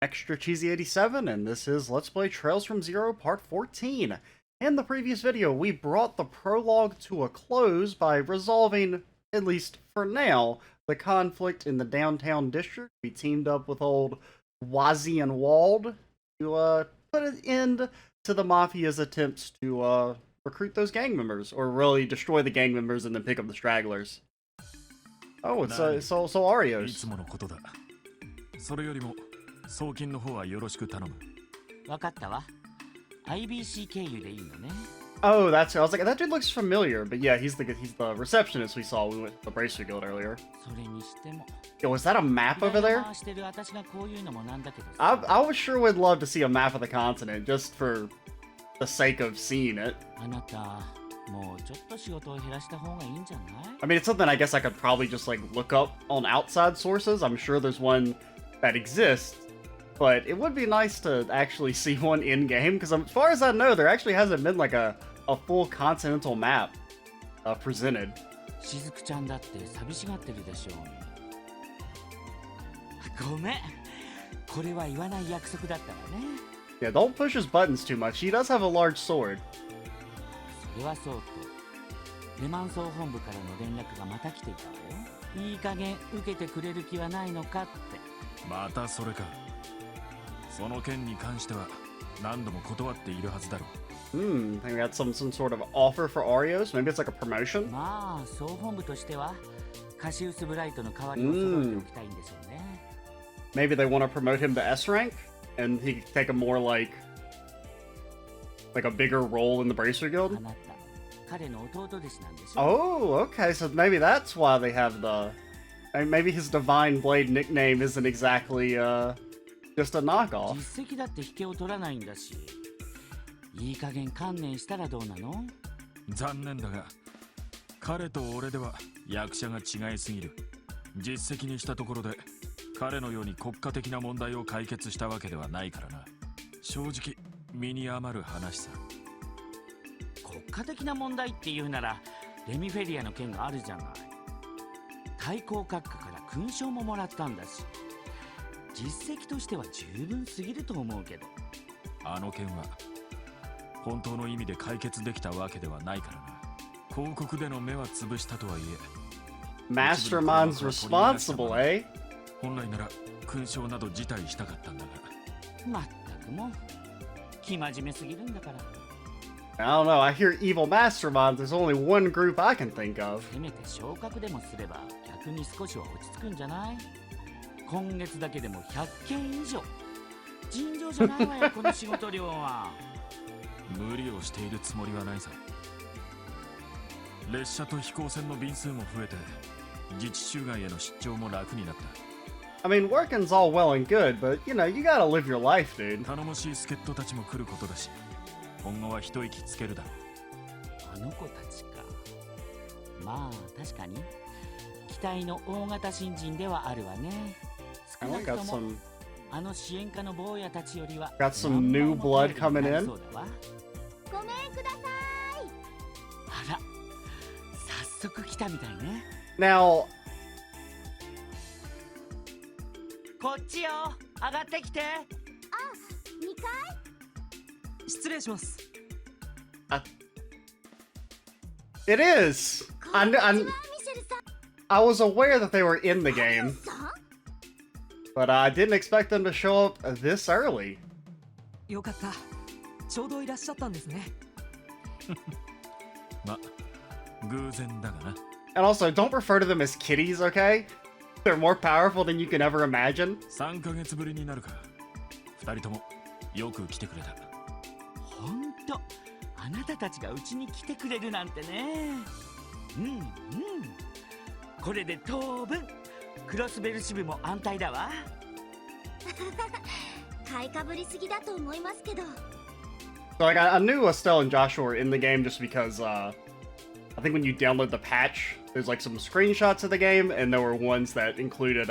Extra Cheesy 87, and this is Let's Play Trails from Zero Part 14. In the previous video, we brought the prologue to a close by resolving, at least for now, the conflict in the downtown district. We teamed up with old Wazzy and Wald to put an end to the Mafia's attempts to recruit those gang members, or really destroy the gang members and then pick up the stragglers. Oh, it's Oreos. 送金の方はよろしく頼む。わかったわ。IBC 経由でいいのね。Oh, that's. I was like, that dude looks familiar, but yeah, he's the receptionist we saw. We went to the Bracer Guild earlier. それにしても。Yo, is that a map over there? してる私がこういうのもなんだけど。I sure would love to see a map of the continent just for the sake of seeing it. あなた、もうちょっと仕事を減らした方がいいんじゃない？ I mean, it's something I guess I could probably just like look up on outside sources. I'm sure there's one that exists. But it would be nice to actually see one in-game, because as far as I know, there actually hasn't been like a full continental map presented. しずくちゃんだって寂しがってるでしょう。ごめん。これは言わない約束だったわね。Yeah, don't push his buttons too much. He does have a large sword. それはそうと、レマン総本部からの連絡がまた来ていたわよ。いい加減受けてくれる気はないのかって。またそれか。その件に関しては何度も断っているはずだろう。I think we got some sort of offer for Oreos. Maybe it's like a promotion. まあ、総本部としてはカシウスブライトの代わりを揃えておきたいんでしょうね。Maybe they want to promote him to S rank, and he can take a more like a bigger role in the Bracer Guild. あなた、彼の弟弟子なんでしょ。Oh, okay. So maybe that's why they have the. Maybe his Divine Blade nickname isn't exactly just a knockoff. 実績だって引けを取らないんだし、いい加減観念したらどうなの？残念だが、彼と俺では役者が違いすぎる。実績にしたところで、彼のように国家的な問題を解決したわけではないからな。正直、身に余る話さ。国家的な問題って言うなら、レミフェリアの件があるじゃない。対抗閣下から勲章ももらったんだし。実績としては十分すぎると思うけど。あの件は本当の意味で解決できたわけではないからな。広告での目は潰したとはいえ、 Mastermind's responsible, eh? 本来なら勲章など辞退したかったんだが。まったくもう生真面目すぎるんだから。I don't know. I hear evil masterminds. There's only one group I can think of. せめて昇格でもすれば逆に少しは落ち着くんじゃない？今月だけでも100件以上。尋常じゃないわよこの仕事量は。無理をしているつもりはないさ。列車と飛行船の便数も増えて、自治州外への出張も楽になった。I mean, working's all well and good, but you know, you gotta live your life, dude. 頼もしい助っ人たちも来ることだし、今後は一息つけるだろう。あの子たちか。まあ確かに期待の大型新人ではあるわね。少なくともあの支援課の坊やたちよりは Got some new blood coming in. そうだわ。ごめんください。あら、早速来たみたいね。Now, こっちよ、上がってきて。あ、2階？失礼します。it is. I was aware that they were in the game, but I didn't expect them to show up this early. よかった。ちょうどいらっしゃったんですね。ま、偶然だがな。And also, don't refer to them as kitties, okay? They're more powerful than you can ever imagine. 3ヶ月ぶりになるか。2人ともよく来てくれた。ほんと、あなたたちがうちに来てくれるなんてね。これで当分クロスベル支部も安泰だわ。買いかぶりすぎだと思いますけど。So like, I knew Estelle and Joshua were in the game just because I think when you download the patch, there's like some screenshots of the game, and there were ones that included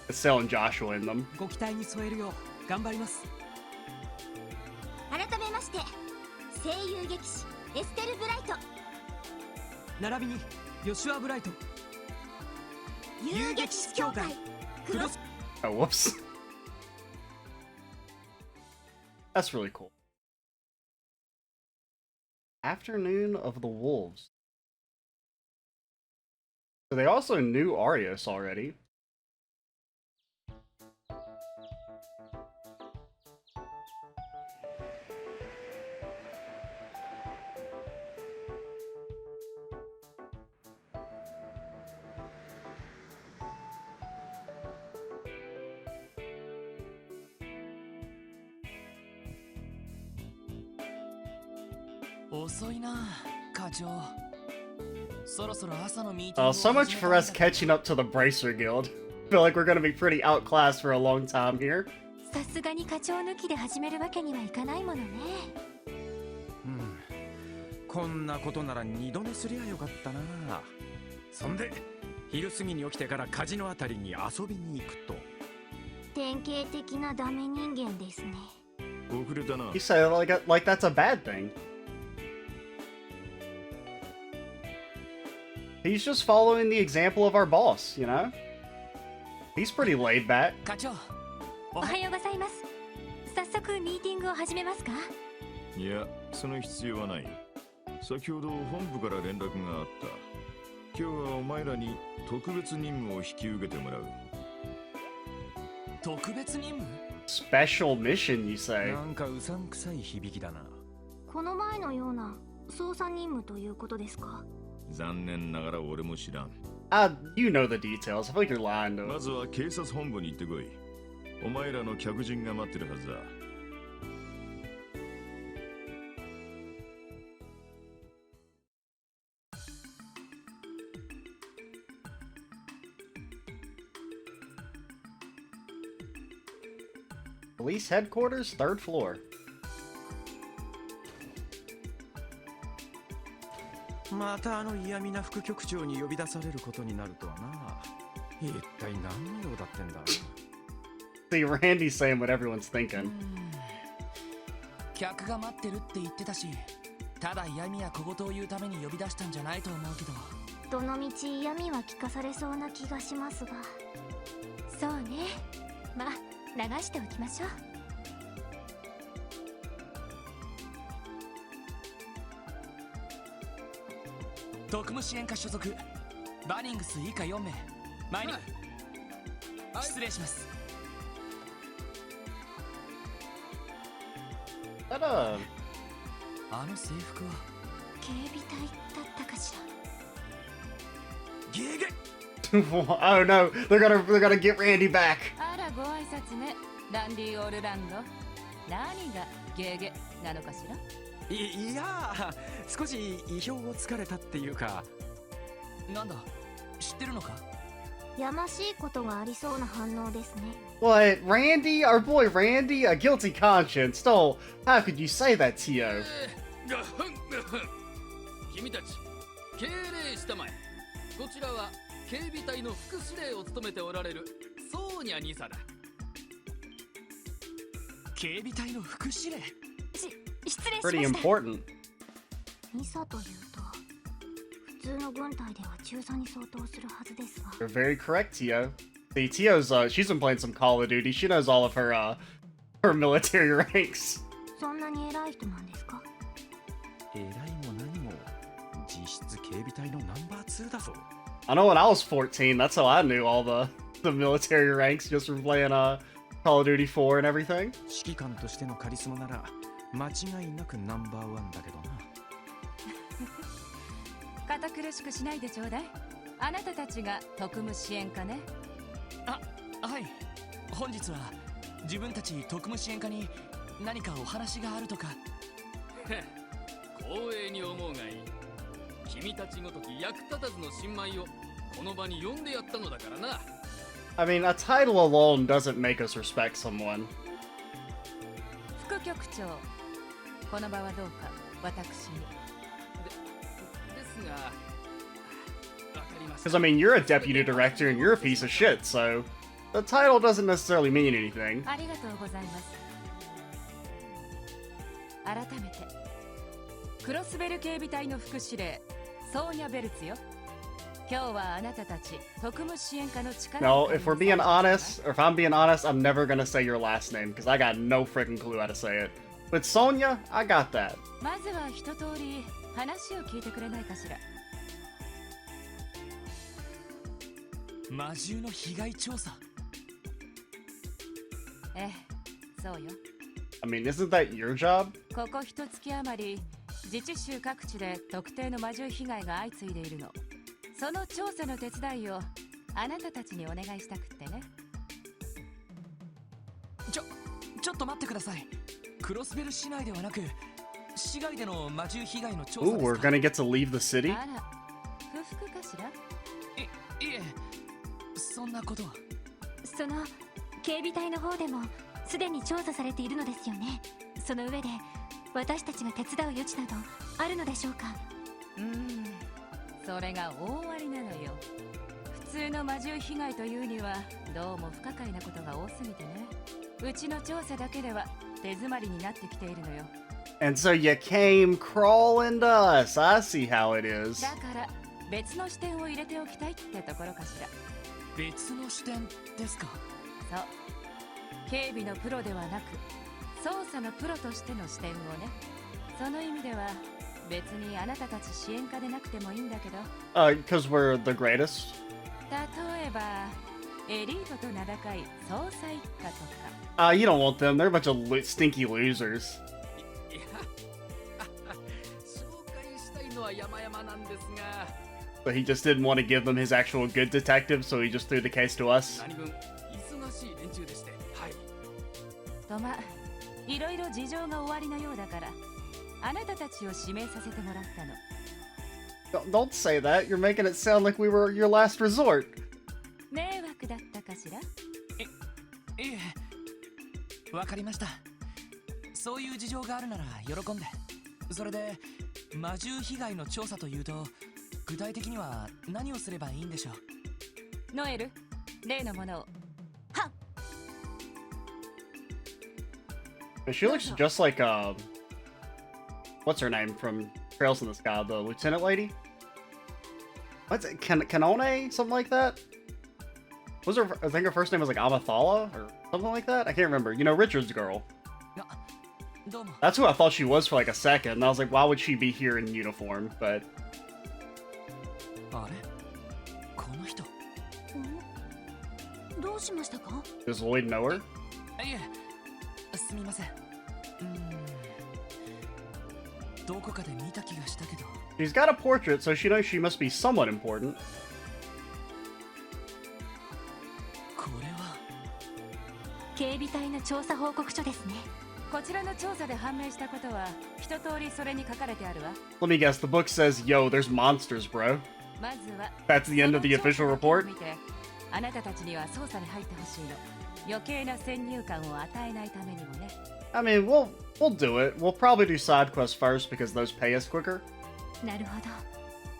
Estelle and Joshua in them. ご期待に添えるよう頑張ります。改めまして、声優劇士エステル・ブライト。並びにヨシュア・ブライト。遊撃士協会クロス。Oh, whoops. That's really cool. Afternoon of the Wolves. So they also knew Oreos already. So much for us catching up to the Bracer Guild. I feel like we're gonna be pretty outclassed for a long time here. さすがに課長抜きで始めるわけにはいかないものね。こんなことなら二度寝すりゃよかったな。そんで昼過ぎに起きてからカジノあたりに遊びに行くと。典型的なダメ人間ですね。遅れたな。 You say like that's a bad thing. He's just following the example of our boss, you know? He's pretty laid back. 課長、おはようございます。早速ミーティングを始めますか？いや、その必要はない。先ほど本部から連絡があった。今日はお前らに特別任務を引き受けてもらう。特別任務？ Special mission, you say? なんかうさんくさい響きだな。この前のような捜査任務ということですか？残念ながら俺も知らん。You know the details. I feel like you're lying to ま us. ずは警察本部に行ってこい。お前らの客人が待ってるはずだ。Police headquarters, third floor. またあの嫌味な副局長に呼び出されることになるとはな。一体何の用だってんだ。 See, Randy's saying what everyone's thinking. 客が待ってるって言ってたし、ただ嫌味や小言を言うために呼び出したんじゃないと思うけど。どのみち嫌味は聞かされそうな気がしますが。そうね。まあ流しておきましょう。特務支援課所属バニングス以下4名前に、失礼します。That, あの制服は警備隊だったかしら。ゲゲ oh no, they're gonna get Randy back. あらご挨拶ね、ランディ・オールランド。何がゲゲなのかしら。いや少し意表をつかれたっていうか。なんだ、知ってるのか？やましいことがありそうな反応ですね。What, Randy? Our boy Randy? A guilty conscience? No, how could you say that, Tio? 君たち敬礼したまえ。こちらは警備隊の副司令を務めておられるソーニャニサだ。警備隊の副司令？失礼し Pretty ました。 important. ニサというと普通の軍隊では中佐に相当するはずですが。 You're very correct, Tio. See, Tio's, she's been playing some Call of Duty. She knows all of her military ranks. そんなに偉い人なんですか？偉いも何も実質警備隊のナンバー2だぞ。 I know when I was 14, that's how I knew all the military ranks just from playing Call of Duty 4 and everything. 指揮官としてのカリスマなら間違いなくナンバー1だけどな。堅苦しくしないでちょうだい。あなたたちが特務支援課ね。はい。本日は自分たち特務支援課に何かお話があるとか。光栄に思うがいい。君たちごとき役立たずの新米をこの場に呼んでやったのだからな。I mean, a title alone doesn't make us respect someone. 副局長、この場はどうか私に。ですが、わかりました。 Because, I mean, you're a deputy director and you're a piece of shit, so the title doesn't necessarily mean anything. ありがとうございます。改めて、クロスベル警備隊の副司令、ソーニャ・ベルツよ。今日はあなたたち特務支援課の力 No, if we're being honest, or if I'm being honest, I'm never gonna say your last name, because I got no freaking clue how to say it. With Sonja, I got that. まずは一通り話を聞いてくれないかしら。魔獣の被害調査。ええ、そうよ。I mean, isn't that your job? ここ一月余り、自治州各地で特定の魔獣被害が相次いでいるの。その調査の手伝いをあなたたちにお願いしたくってね。ちょっと待ってください。クロスベル市内ではなく市外での魔獣被害の調査 Ooh, です we're か。 gonna get to leave the city? あら、不服かしら。いえ、そんなことは。その警備隊の方でもすでに調査されているのですよね。その上で私たちが手伝う余地などあるのでしょうか。それが大ありなのよ。普通の魔獣被害というにはどうも不可解なことが多すぎてね。うちの調査だけでは手詰まりになってきているのよ。 And so you came crawling to us. I see how it is. だから別の視点を入れておきたいってところかしら。別の視点ですか。そう、警備のプロではなく捜査のプロとしての視点をね。その意味では別にあなたたち支援家でなくてもいいんだけど、 Because we're the greatest. 例えばエリートと名高い捜査一課とか。You don't want them. They're a bunch of stinky losers. いや紹介したいのは山々なんですが、 But he just didn't want to give them his actual good detective, so he just threw the case to us. 何分忙しい連中でして、はい。とま、いろいろ事情がおありのようだからあなたたちを指名させてもらったの。Don't say that. You're making it sound like we were your last resort. 迷惑だったかしら。いえ、わかりました。そういう事情があるなら喜んで。それで魔獣被害の調査というと具体的には何をすればいいんでしょう。ノエル、例のものを。はっ。 She looks just like what's her name from Trails in the Sky, the lieutenant lady. What's it? Kanone, something like that. Was her? I think her first name was like Amathala or something like that. I can't remember. You know, Richard's girl. どうも。 That's who I thought she was for like a second. And I was like, why would she be here in uniform? But あれ、この人。どうしましたか。 does Lloyd know her? いえ、すみません。どこかで見た気がしたけど。 She's got a portrait, so she knows she must be somewhat important. これは警備隊の調査報告書ですね。こちらの調査で判明したことは一通りそれに書かれてあるわ。 Let me guess, the book says, yo, there's monsters, bro. まずは That's the end of the official その調査 report? を見てあなたたちには捜査に入ってほしいの。余計な先入観を与えないためにもね。I mean, we'll do it. We'll probably do side quests first because those pay us quicker. なるほど。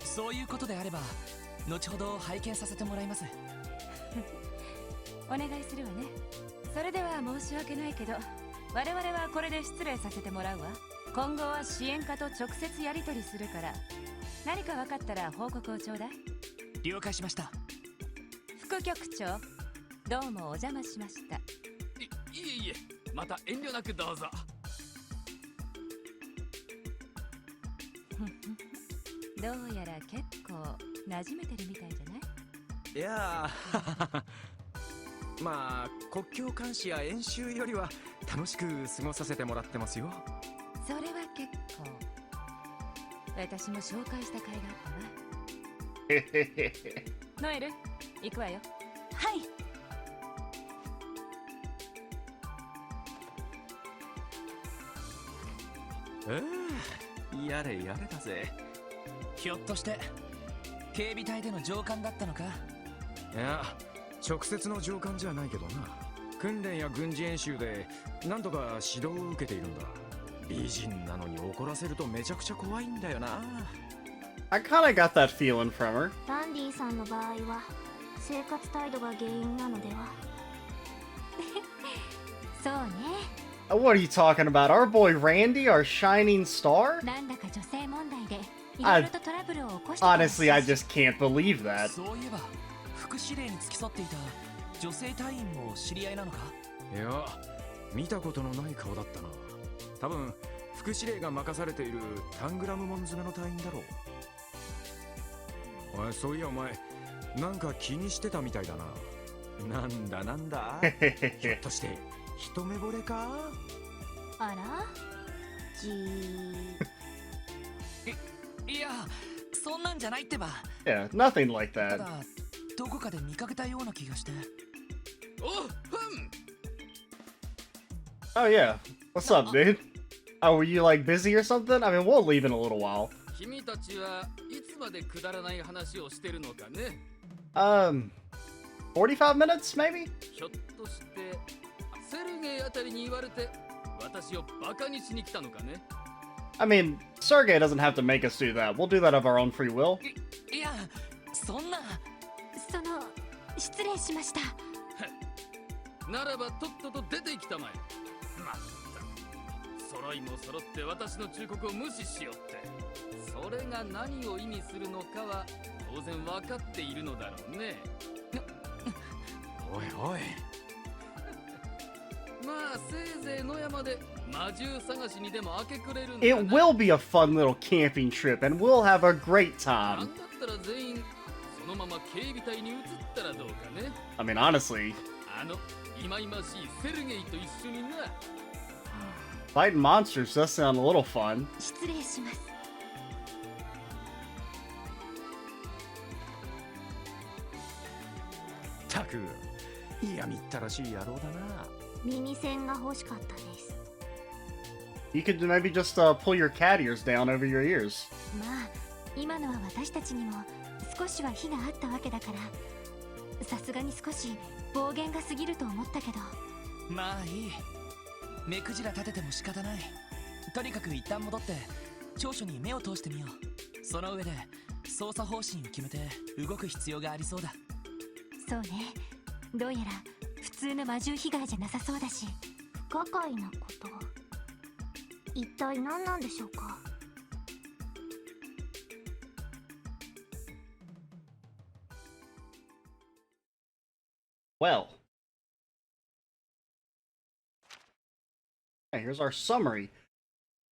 そういうことであれば後ほど拝見させてもらいます。お願いするわね。それでは申し訳ないけど我々はこれで失礼させてもらうわ。今後は支援課と直接やり取りするから何か分かったら報告をちょうだい。了解しました。副局長、どうもお邪魔しました。いえいえ、また遠慮なくどうぞ。どうやら結構馴染めてるみたいじゃない？いやーまあ国境監視や演習よりは楽しく過ごさせてもらってますよ。それは結構。私も紹介した甲斐があったわ。ノエル、行くわよ。はい。やれやれだぜ。ひょっとして警備隊での上官だったのか。いや直接の上官じゃないけどな。訓練や軍事演習で何とか指導を受けているんだ。美人なのに怒らせるとめちゃくちゃ怖いんだよな。 I kinda got that feeling from her. ランディさんの場合は生活態度が原因なのでは。そうね。What are you talking about? Our boy Randy, our shining star? なんだか女性問題でいろいろとトラブルを起こしてたらしい。 Honestly, I just can't believe that. そういえば副司令に付き添っていた女性隊員も知り合いなのか。いや見たことのない顔だったな。多分副司令が任されているタングラム門詰めの隊員だろう。おい、そういやお前なんか気にしてたみたいだな。なんだひょっとして一目惚れか。あらいや、そんなんじゃないってば。 Yeah, nothing like た that. だどこかで見かけたような気がして。おふん Oh yeah. What's up, dude? Oh, were you like busy or something? I mean, we'll leave in a little while. 君たちはいつまでくだらない話をしてるのかね。 45 minutes maybe? ひょっとしてセルゲイあたりに言われて私をバカにしに来たのかね。 I mean, Sergey doesn't have to make us do that. We'll do that of our own free will. いや、そんな。失礼しました。ならばとっとと出てきたまえ。まった揃いも揃って私の忠告を無視しよって。それが何を意味するのかは当然分かっているのだろうね。おいおい。まあせいぜい野山で魔獣探しにでも明け暮れるんだ It な。 will be a fun little camping trip, and we'll have a great な time. んだったら全員そのまま警備隊に移ったらどうかね。 I mean, honestly, あの忌々しいセルゲイと一緒にな。 fighting monsters does sound a little fun. 失礼します。たく嫌みったらしい野郎だな。耳栓が欲しかったです。 You could maybe just pull your cat ears down over your ears. まあ今のは私たちにも少しは非があったわけだから、さすがに少し暴言が過ぎると思ったけど。まあいい。目くじら立てても仕方ない。とにかく一旦戻って長所に目を通してみよう。その上で操作方針を決めて動く必要がありそうだ。そうね、どうやら普通の魔獣被害じゃなさそうだし。不可解なこと、一体何なんでしょうか。Well. Okay, here's our summary.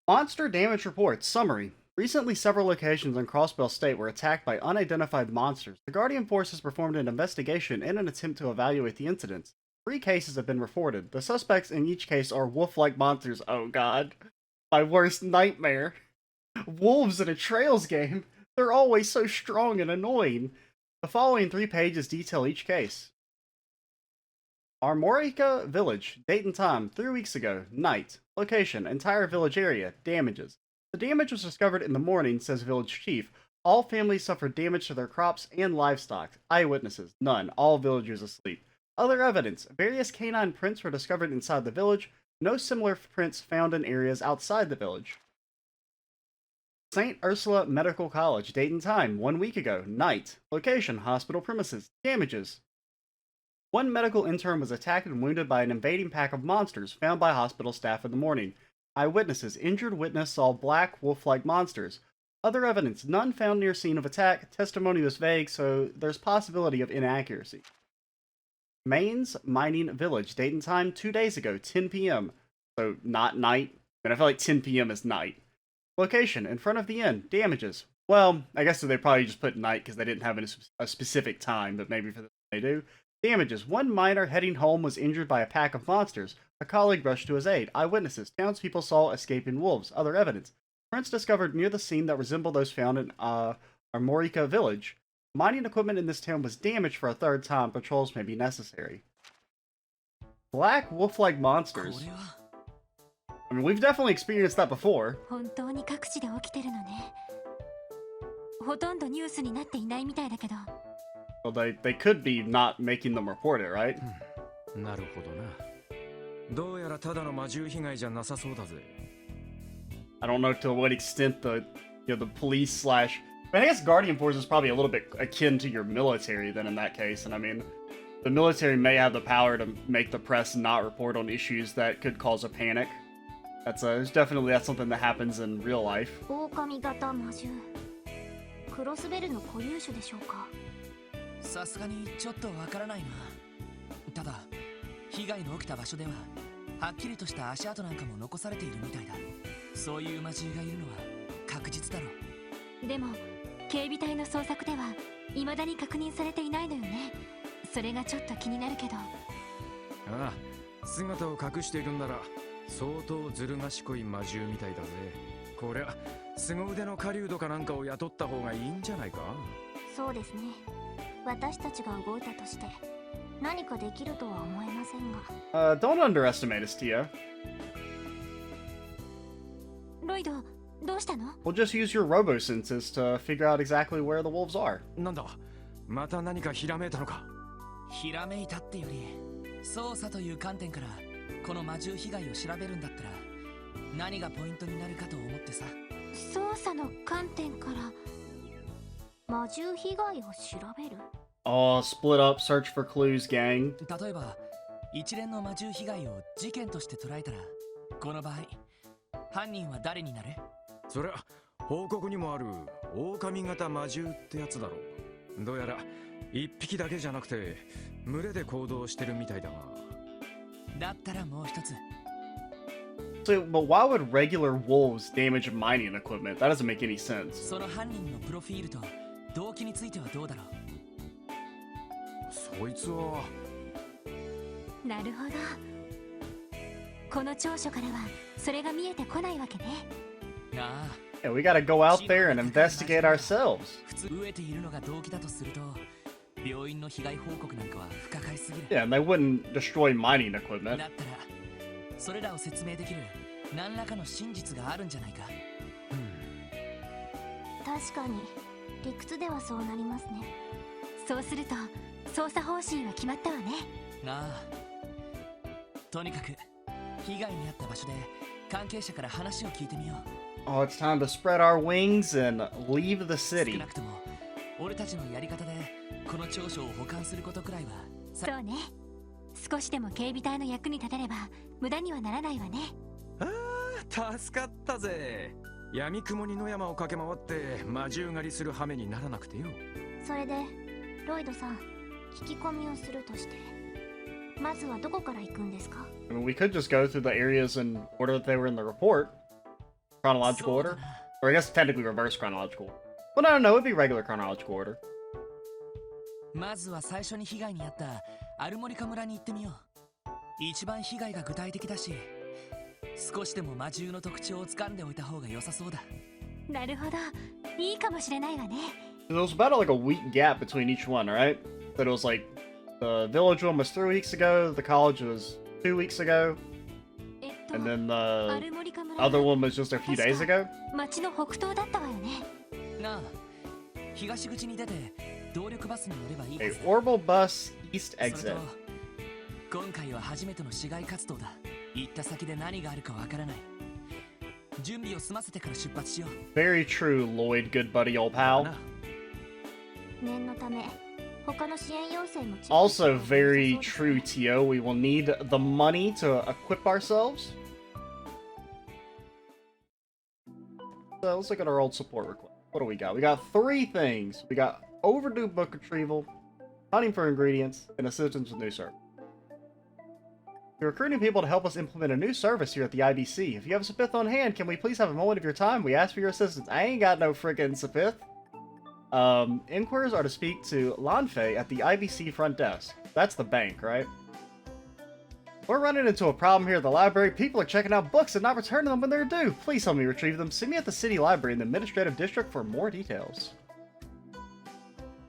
Monster damage reports. Summary. Recently, several locations in Crossbell State were attacked by unidentified monsters. The Guardian Force has performed an investigation in an attempt to evaluate the incidents. 3 cases have been reported. The suspects in each case are wolf-like monsters. Oh god. My worst nightmare. Wolves in a Trails game. They're always so strong and annoying. The following 3 pages detail each case. Armorica Village. Date and time, 3 weeks ago. Night. Location, entire village area. Damages. The damage was discovered in the morning, says village chief. All families suffered damage to their crops and livestock. Eyewitnesses, none. All villagers asleep. Other evidence. Various canine prints were discovered inside the village. No similar prints found in areas outside the village. St. Ursula Medical College. Date and time, 1 week ago. Night. Location, hospital premises. Damages. 1 medical intern was attacked and wounded by an invading pack of monsters found by hospital staff in the morning. Eyewitnesses. Injured witness saw black wolf-like monsters. Other evidence. None found near scene of attack. Testimony was vague, so there's possibility of inaccuracy. Mains Mining Village. Date and time, 2 days ago, 10 p.m. So, not night. I mean, I feel like 10 p.m. is night. Location. In front of the inn. Damages. Well, I guess they probably just put night because they didn't have a specific time, but maybe for this they do. Damages. 1 miner heading home was injured by a pack of monsters. A colleague rushed to his aid. Eyewitnesses. Townspeople saw escaping wolves. Other evidence. Prints discovered near the scene that resemble those found in Armorica Village. Mining equipment in this town was damaged for a 3rd time. Patrols may be necessary. Black wolf-like monsters. I mean, we've definitely experienced that before. 本当に各地で起きてるのね。ほとんどニュースになっていないみたいだけど。Well, they could be not making them report it, right? なるほどな。どうやらただの魔獣被害じゃなさそうだぜ。I don't know to what extent the police slash. I guess Guardian Force is probably a little bit akin to your military then in that case, and I mean, the military may have the power to make the press not report on issues that could cause a panic. That's something that happens in real life. 狼型魔獣。クロスベルの固有種でしょうか。さすがにちょっとわからないな。ただ被害の起きた場所でははっきりとした足跡なんかも残されているみたいだ。そういう魔獣がいるのは確実だろう。でも警備隊の捜索では未だに確認されていないのよね。それがちょっと気になるけど。ああ、姿を隠しているんなら相当ずる賢い魔獣みたいだぜ。こりゃ凄腕の狩人かなんかを雇った方がいいんじゃないか。そうですね。私たちが動いたとして何かできるとは思えませんが。Don't underestimate us, Tia. ロイド、どうしたの？ We'll just use your robo-senses to figure out exactly where the wolves are. なんだ、また何かひらめいたのか。ひらめいたってより、捜査という観点からこの魔獣被害を調べるんだったら何がポイントになるかと思ってさ。捜査の観点から魔獣被害を調べる。Oh, split up, search for clues, gang. 例えば一連の魔獣被害を事件として捉えたら、この場合犯人は誰になる？そりゃ報告にもある狼型魔獣ってやつだろう。どうやら一匹だけじゃなくて群れで行動してるみたいだが。だったらもう一つ。 So, but why would regular wolves damage mining equipment? That doesn't make any sense. その犯人のプロフィールと動機についてはどうだろう？そいつは。なるほど。この調書からはそれが見えてこないわけね。ああ、 Yeah, we gotta go out there and investigate ourselves. 普通飢えているのが動機だとすると、病院の被害報告なんかは不可解すぎる。 Yeah, and they wouldn't destroy mining equipment. だったらそれらを説明できる何らかの真実があるんじゃないか。確かに理屈ではそうなりますね。そうすると捜査方針は決まったわね。ああ、とにかく被害に遭った場所で関係者から話を聞いてみよう。 Oh, it's time to spread our wings and leave the 少 city. なくとも俺たちのやり方でこの調書を保管することくらいはそうね。少しでも警備隊の役に立てれば無駄にはならないわね。ああ、助かったぜ。闇雲に野山を駆け回って魔獣狩りする羽目にならなくてよ。それでロイドさん、聞き込みをするとしてまずはどこから行くんですか？ I mean, we could just go through the areas in order that they were in the report. Chronological そうだ order. な。 Or I guess technically reverse chronological. Well, no, no, it'd be regular chronological order. まずは最初に被害に遭ったアルモリカ村に行ってみよう。一番被害が具体的だし、少しでも魔獣の特徴を掴んでおいた方が良さそうだ。なるほど。いいかもしれないわね。There was about like a week gap between each one, right? That it was like the village one was 3 weeks ago, the college was 2 weeks ago, and then ア the ルモリカ村 other one was just a few days ago. 町の北東だったわよね。なあ、東口に出て動力バスに乗ればいいは A ずだ。 orbital bus east それ exit. と今回は初めての市街活動だ。行った先で何があるかわからない。準備を済ませてから出発しよう。 Very true, Lloyd, good buddy, old pal. なあ、念のため他の支援要請もチェックして Also, おいて良 very さそうです true, Tio. We will need the money to equip ourselves. So let's look at our old support request. What do we got? We got 3 things. We got overdue book retrieval, hunting for ingredients, and assistance with new service. We're recruiting people to help us implement a new service here at the IBC. If you have a Sapith on hand, can we please have a moment of your time? We ask for your assistance. I ain't got no frickin' Sapith. Inquirers are to speak to Lanfei at the IBC front desk. That's the bank, right? We're running into a problem here at the library. People are checking out books and not returning them when they're due. Please help me retrieve them. See me at the city library in the administrative district for more details.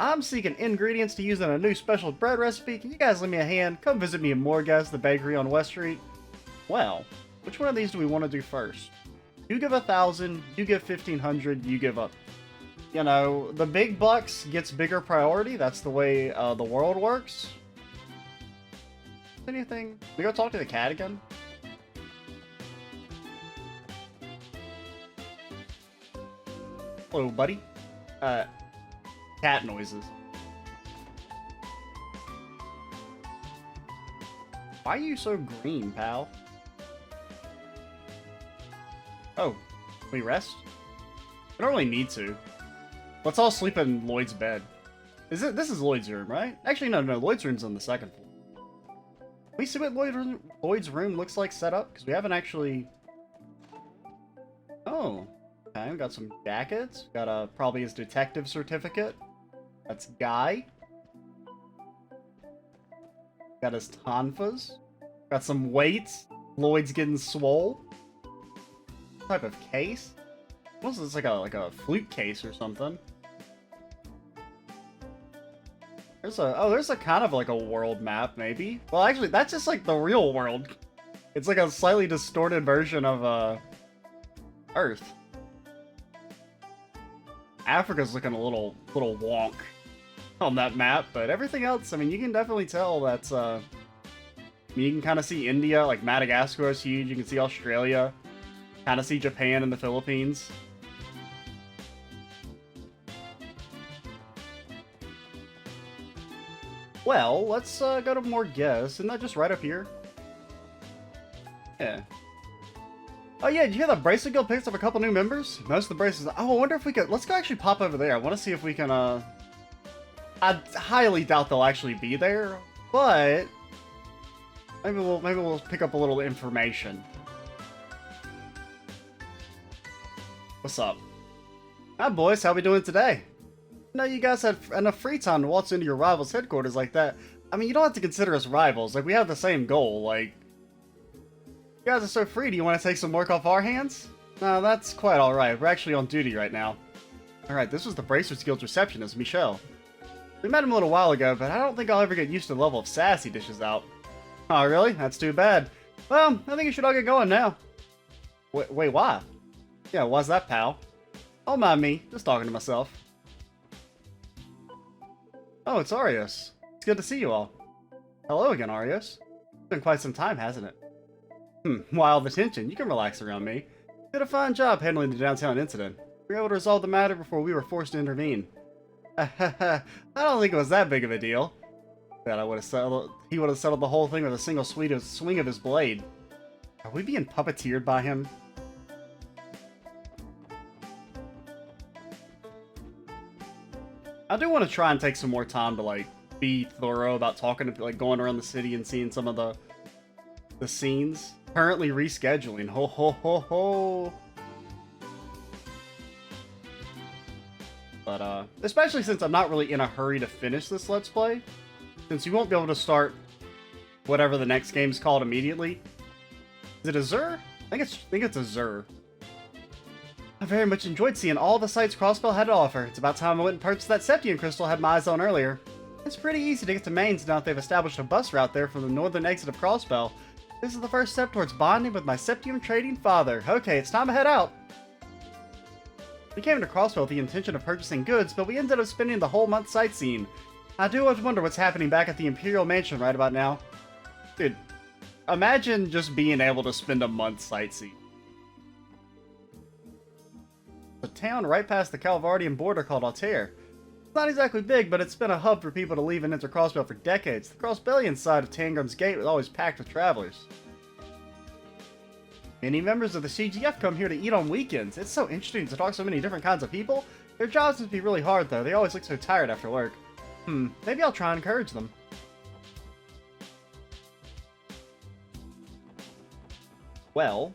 I'm seeking ingredients to use in a new special bread recipe. Can you guys lend me a hand? Come visit me in Morgas, the bakery on West Street. Well, which one of these do we want to do first? You give 1,000, you give 1,500, you give up. You know, the big bucks gets bigger priority. That's the way the world works. Anything? We go talk to the cat again? Hello, buddy. Cat noises. Why are you so green, pal? Oh, can we rest? We don't really need to. Let's all sleep in Lloyd's bed. This is Lloyd's room, right? Actually, no, Lloyd's room's on the second floor. We sleep at Lloyd's room looks like set up? Because we haven't actually... Oh. Okay, we got some jackets. Got probably his detective certificate. That's Guy. Got his tonfas. Got some weights. Lloyd's getting swole. What type of case? Almost looks like a flute case or something. There's a kind of like a world map, maybe. Well, actually, that's just like the real world. It's like a slightly distorted version of Earth. Africa's looking a little wonk on that map, but everything else, I mean, you can definitely tell that's you can kind of see India, like Madagascar is huge. You can see Australia, kind of see Japan and the Philippines. Well, let's go to more guests. Isn't that just right up here? Yeah. Oh yeah, did you hear that Bracelet Guild picks up a couple new members? Most of the bracelets... Oh, I wonder if we could... Let's go actually pop over there. I want to see if we can, I highly doubt they'll actually be there, but... Maybe we'll pick up a little information. What's up? Hi boys, how we doing today? No, you guys had enough free time to waltz into your rival's headquarters like that. I mean, you don't have to consider us rivals. Like, we have the same goal. Like, you guys are so free. Do you want to take some work off our hands? No, that's quite alright. We're actually on duty right now. Alright, this was the Bracer's Guild's receptionist, Michelle. We met him a little while ago, but I don't think I'll ever get used to the level of sass he dishes out. Oh, really? That's too bad. Well, I think you should all get going now. Wait, why? Yeah, why's that, pal? Don't mind me. Just talking to myself. Oh, it's Oreos. It's good to see you all. Hello again, Oreos. It's been quite some time, hasn't it? Why all the tension? You can relax around me. You did a fine job handling the downtown incident. We were able to resolve the matter before we were forced to intervene. I don't think it was that big of a deal. Bet he would have settled the whole thing with a single swing of his blade. Are we being puppeteered by him? I do want to try and take some more time to, like, be thorough about talking to, like, going around the city and seeing some of the scenes. Currently rescheduling. Ho ho ho ho. But, especially since I'm not really in a hurry to finish this Let's Play. Since you won't be able to start whatever the next game's called immediately. Is it a Zur? I think it's a Zur. I very much enjoyed seeing all the sights Crossbell had to offer. It's about time I went and purchased that Septium crystal I had my eyes on earlier. It's pretty easy to get to Mainz now that they've established a bus route there from the northern exit of Crossbell. This is the first step towards bonding with my Septium trading father. Okay, it's time to head out. We came to Crossbell with the intention of purchasing goods, but we ended up spending the whole month sightseeing. I do always wonder what's happening back at the Imperial Mansion right about now. Dude, imagine just being able to spend a month sightseeing. A town right past the Calvardian border called Altair. It's not exactly big, but it's been a hub for people to leave and enter Crossbell for decades. The Crossbellian side of Tangram's Gate was always packed with travelers. Many members of the CGF come here to eat on weekends. It's so interesting to talk to so many different kinds of people. Their jobs must be really hard, though. They always look so tired after work. Maybe I'll try and encourage them. Well,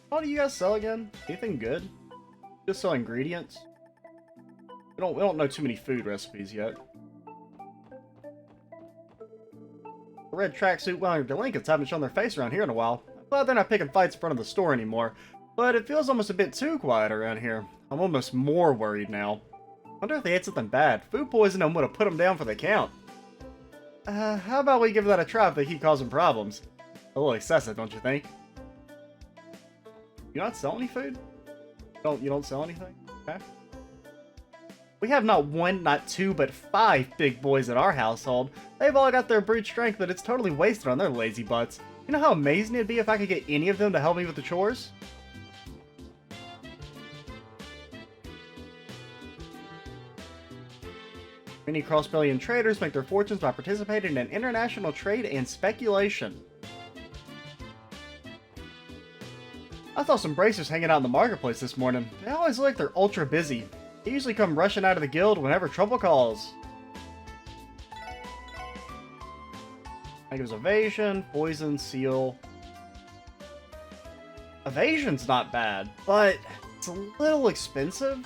what do you guys sell again? Anything good? Just sell ingredients? We don't know too many food recipes yet. The red tracksuit wearing delinquents haven't shown their face around here in a while. I'm glad they're not picking fights in front of the store anymore, but it feels almost a bit too quiet around here. I'm almost more worried now. Wonder if they ate something bad. Food poisoning would have put them down for the count. How about we give that a try if they keep causing problems? A little excessive, don't you think? You not sell any food? You don't sell anything? Okay. We have not one, not two, but 5 big boys in our household. They've all got their brute strength, but it's totally wasted on their lazy butts. You know how amazing it'd be if I could get any of them to help me with the chores? Many Crossbellian traders make their fortunes by participating in international trade and speculation. I saw some bracers hanging out in the marketplace this morning. They always look like they're ultra busy. They usually come rushing out of the guild whenever trouble calls. think it was evasion, poison, seal. Evasion's not bad, but it's a little expensive.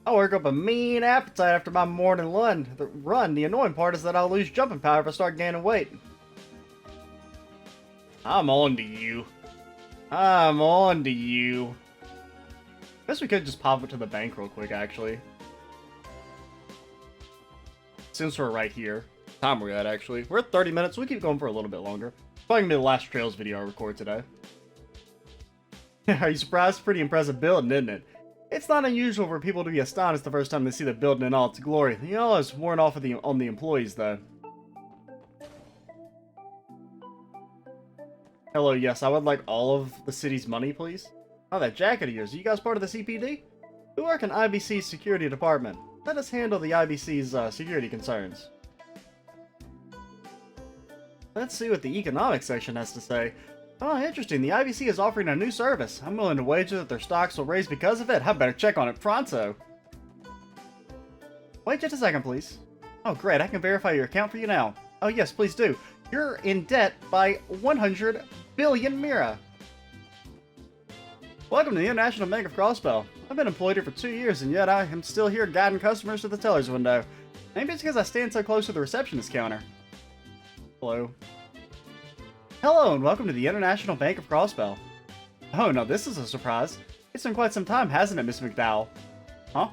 I work up a mean appetite after my morning run. The annoying part is that I'll lose jumping power if I start gaining weight. I'm on to you. I'm on to you. Guess we could just pop it to the bank real quick, actually. Since we're right here. Time we're at, actually. We're at 30 minutes. We keep going for a little bit longer. It's probably gonna be the last Trails video I record today. Are you surprised? Pretty impressive building, isn't it? It's not unusual for people to be astonished the first time they see the building in all its glory. You know, it's worn off of on the employees, though. Hello, yes, I would like all of the city's money, please. Oh, that jacket of yours. Are you guys part of the CPD? We work in IBC's security department. Let us handle the IBC's security concerns. Let's see what the economics section has to say. Oh, interesting. The IBC is offering a new service. I'm willing to wager that their stocks will raise because of it. I better check on it pronto. Wait just a second, please. Oh, great. I can verify your account for you now. Oh, yes, please do. You're in debt by 100 billion Mira. Welcome to the International Bank of Crossbell. I've been employed here for 2 years, and yet I am still here guiding customers to the teller's window. Maybe it's because I stand so close to the receptionist counter. Hello. Hello, and welcome to the International Bank of Crossbell. Oh, no, this is a surprise. It's been quite some time, hasn't it, Miss McDowell? Huh?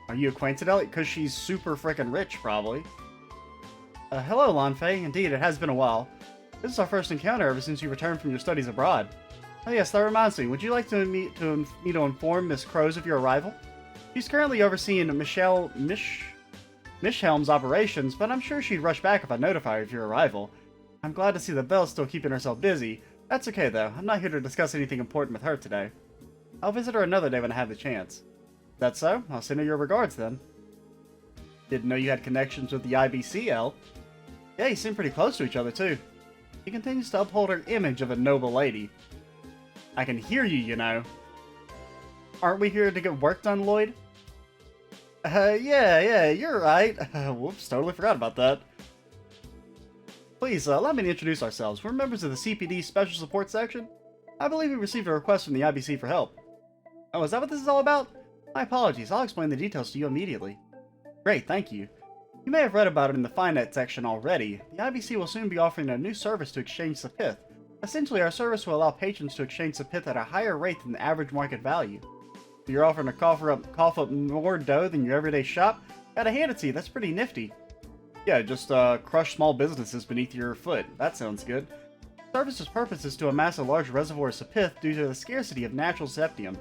Are you acquainted, Elliot? Because she's super frickin' rich, probably. Hello, Lanfei. Indeed, it has been a while. This is our first encounter ever since you returned from your studies abroad. Oh yes, that reminds me. Would you like to me to inform Miss Crows of your arrival? She's currently overseeing Mishhelm's operations, but I'm sure she'd rush back if I notify her of your arrival. I'm glad to see that Belle's still keeping herself busy. That's okay, though. I'm not here to discuss anything important with her today. I'll visit her another day when I have the chance. That's so? I'll send her your regards, then. Didn't know you had connections with the IBCL. Yeah, you seem pretty close to each other, too. She continues to uphold her image of a noble lady. I can hear you, you know. Aren't we here to get work done, Lloyd? Yeah, you're right. Whoops, totally forgot about that. Please, allow me to introduce ourselves. We're members of the CPD Special Support Section. I believe we received a request from the IBC for help. Oh, is that what this is all about? My apologies, I'll explain the details to you immediately. Great, thank you. You may have read about it in the Finance section already. The IBC will soon be offering a new service to exchange Sapith. Essentially, our service will allow patrons to exchange Sapith at a higher rate than the average market value. If you're offering to cough up more dough than your everyday shop, gotta hand it to you, that's pretty nifty. Yeah, just crush small businesses beneath your foot. That sounds good. The service's purpose is to amass a large reservoir of Sapith due to the scarcity of natural septium.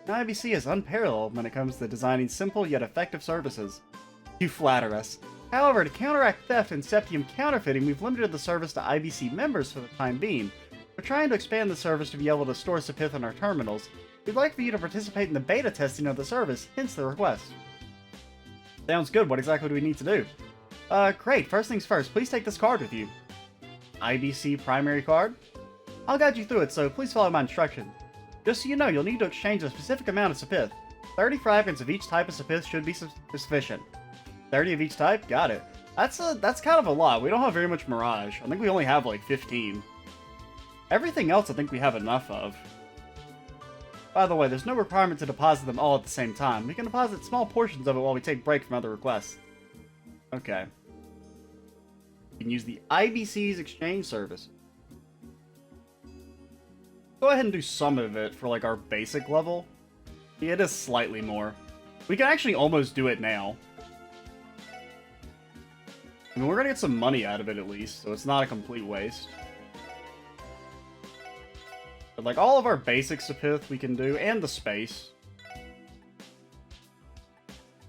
The IBC is unparalleled when it comes to designing simple yet effective services. You flatter us. However, to counteract theft and septium counterfeiting, we've limited the service to IBC members for the time being. We're trying to expand the service to be able to store Sapith on our terminals. We'd like for you to participate in the beta testing of the service, hence the request. Sounds good. What exactly do we need to do? Great. First things first, please take this card with you. IBC primary card? I'll guide you through it, so please follow my instructions. Just so you know, you'll need to exchange a specific amount of Sapith. 30 fragments of each type of Sapith should be sufficient. 30 of each type? Got it. That's kind of a lot. We don't have very much Mirage. I think we only have like 15. Everything else I think we have enough of. By the way, there's no requirement to deposit them all at the same time. We can deposit small portions of it while we take break from other requests. Okay. You can use the IBC's exchange service. Go ahead and do some of it for like our basic level. Yeah, it is slightly more. We can actually almost do it now. I mean, we're gonna get some money out of it at least, so it's not a complete waste. But like all of our basic Sapith we can do, and the space.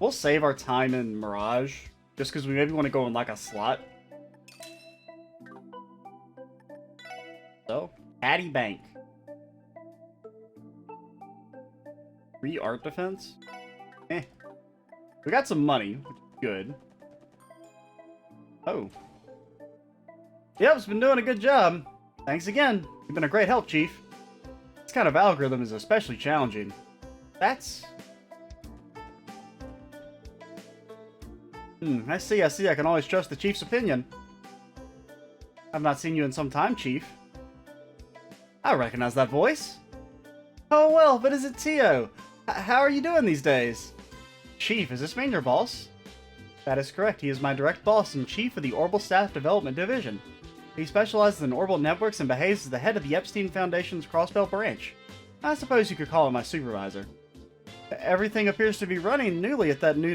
We'll save our time in Mirage, just because we maybe want to go in like a slot. So, Patty Bank. Free art defense? Eh. We got some money, which is good. Oh. Yep, it's been doing a good job. Thanks again. You've been a great help, Chief. This kind of algorithm is especially challenging. That's... I see. I can always trust the Chief's opinion. I've not seen you in some time, Chief. I recognize that voice. Oh well, but is it Tio? How are you doing these days? Chief, is this man your boss? That is correct. He is my direct boss and chief of the Orbital Staff Development Division. He specializes in orbital networks and behaves as the head of the Epstein Foundation's Crossbell branch. I suppose you could call him my supervisor. Everything appears to be running smoothly at that new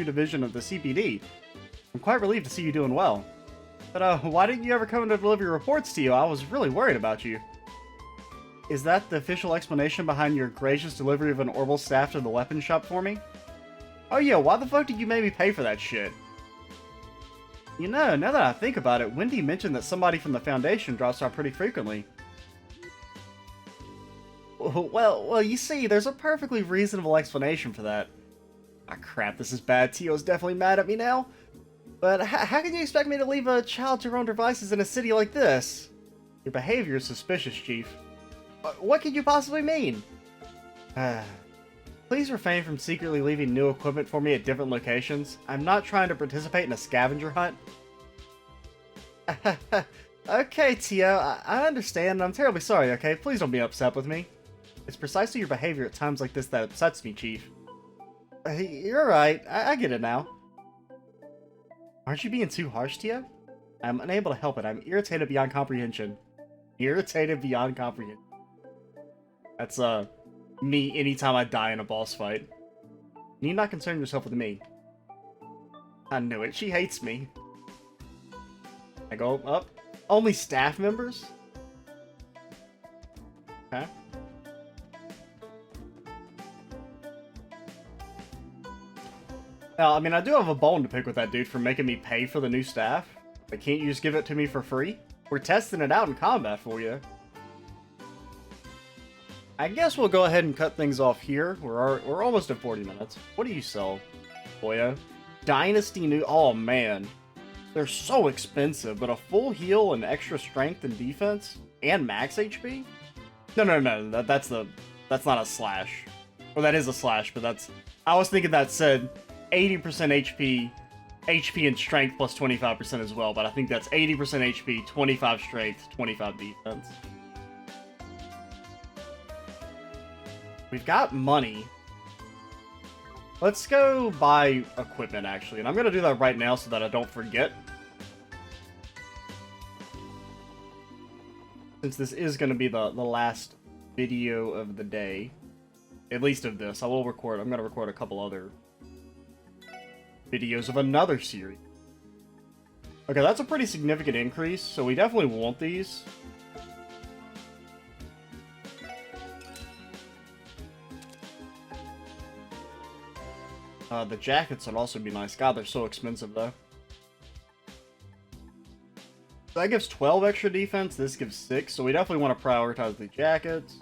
division of the CPD. I'm quite relieved to see you doing well. But why didn't you ever come to deliver your reports to you? I was really worried about you. Is that the official explanation behind your gracious delivery of an orbital staff to the weapons shop for me? Oh yeah, why the fuck did you make me pay for that shit? You know, now that I think about it, Wendy mentioned that somebody from the Foundation drops out pretty frequently. Well, you see, there's a perfectly reasonable explanation for that. Ah, crap, this is bad. Tio's definitely mad at me now. But how can you expect me to leave a child to her own devices in a city like this? Your behavior is suspicious, Chief. What could you possibly mean? Please refrain from secretly leaving new equipment for me at different locations. I'm not trying to participate in a scavenger hunt. Okay, Tio, I understand, and I'm terribly sorry, okay? Please don't be upset with me. It's precisely your behavior at times like this that upsets me, Chief. You're right. I get it now. Aren't you being too harsh, Tio? I'm unable to help it. I'm irritated beyond comprehension. Irritated beyond comprehension. That's, me anytime I die in a boss fight. You need not concern yourself with me. I knew it. She hates me. I go up. Only staff members? Okay. Now, I mean, I do have a bone to pick with that dude for making me pay for the new staff. But can't you just give it to me for free? We're testing it out in combat for you. I guess we'll go ahead and cut things off here. We're almost at 40 minutes. What do you sell, Boya? Dynasty new... Oh, man. They're so expensive, but a full heal and extra strength and defense? And max HP? No. That's not a slash. Well, that is a slash, but that's... I was thinking that said 80% HP and strength plus 25% as well, but I think that's 80% HP, 25 strength, 25 defense. We've got money. Let's go buy equipment, actually, and I'm going to do that right now so that I don't forget. Since this is going to be the last video of the day, at least of this, I'm going to record a couple other videos of another series. Okay, that's a pretty significant increase, so we definitely want these. The jackets would also be nice. God, they're so expensive, though. So that gives 12 extra defense, this gives 6, so we definitely want to prioritize the jackets.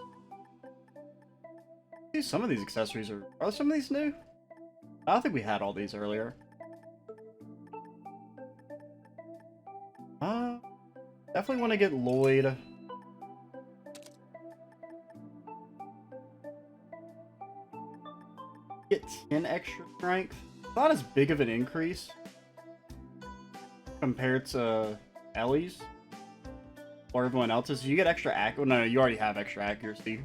Some of these accessories are some of these new? I don't think we had all these earlier. Definitely want to get Lloyd. Get 10 extra strength. Not as big of an increase compared to Ellie's or everyone else's. You get extra accuracy. No, you already have extra accuracy.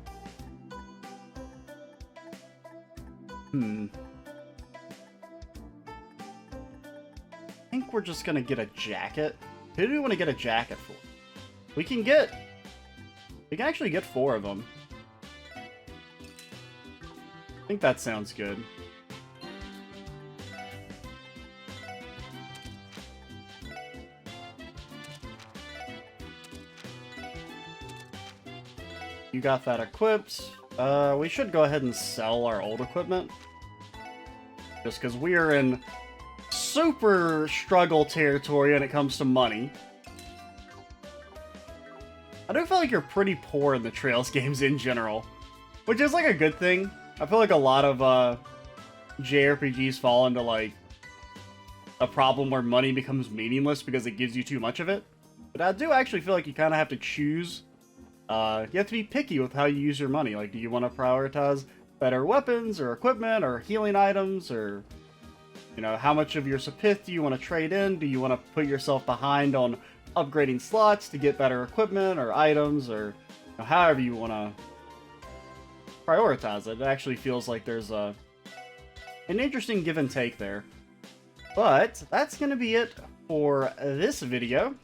I think we're just gonna get a jacket. Who do we want to get a jacket for? We can actually get 4 of them. I think that sounds good. You got that equipped. We should go ahead and sell our old equipment. Just because we are in super struggle territory when it comes to money. I do feel like you're pretty poor in the Trails games in general, which is like a good thing. I feel like a lot of JRPGs fall into like a problem where money becomes meaningless because it gives you too much of it. But I do actually feel like you kind of have to choose. You have to be picky with how you use your money. Like, do you want to prioritize better weapons or equipment or healing items, or, you know, how much of your Sapith do you want to trade in? Do you want to put yourself behind on upgrading slots to get better equipment or items, or, you know, however you want to prioritize it? It actually feels like there's an interesting give and take there. But that's going to be it for this video.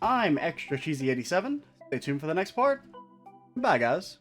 I'm Extra Cheesy 87. Stay tuned for the next part. Bye, guys.